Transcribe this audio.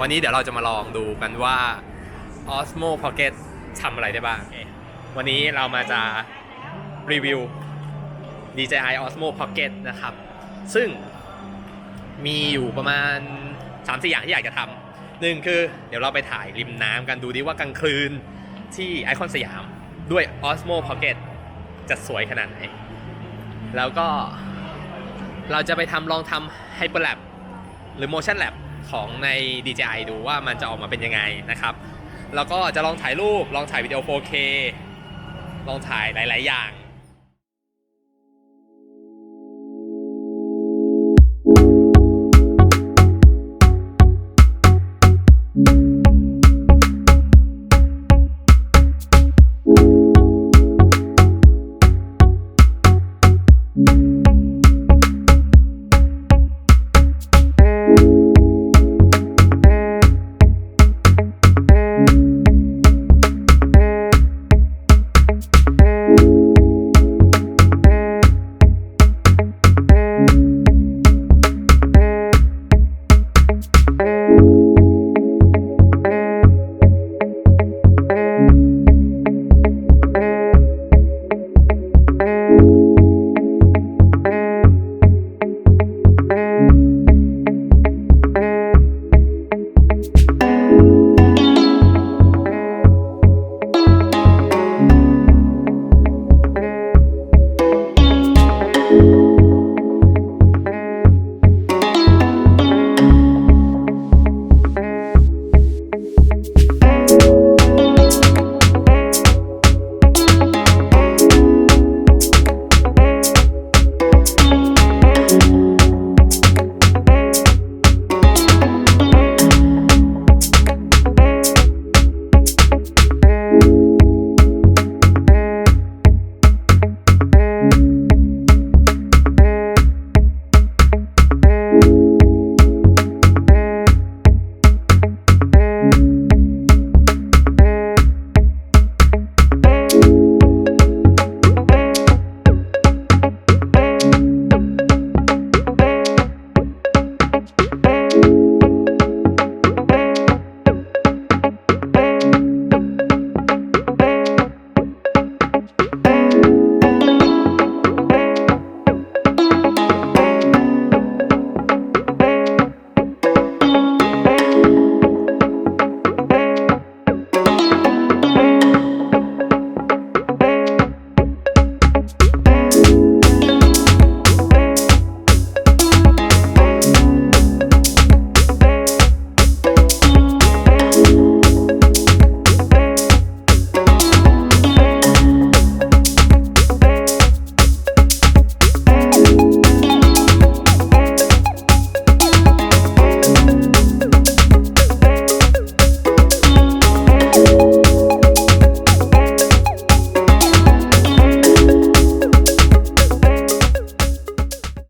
วันนี้เดี๋ยวเราจะมาลองดูกันว่า OSMO Pocket ทำอะไรได้บ้างวันนี้เรามาจะรีวิว DJI OSMO Pocket นะครับซึ่งมีอยู่ประมาณ 3-4 อย่างที่อยากจะทำหนึ่งคือเดี๋ยวเราไปถ่ายริมน้ำกันดูดิว่ากลางคืนที่ไอคอนสยามด้วย OSMO Pocket จะสวยขนาดไหนแล้วก็เราจะไปลองทำ Hyper Lab หรือ Motion Lab ของใน DJI ดูว่ามันจะออกมาเป็นยังไงนะครับแล้วก็จะลองถ่ายรูปลองถ่ายวิดีโอ 4K ลองถ่ายหลายๆอย่าง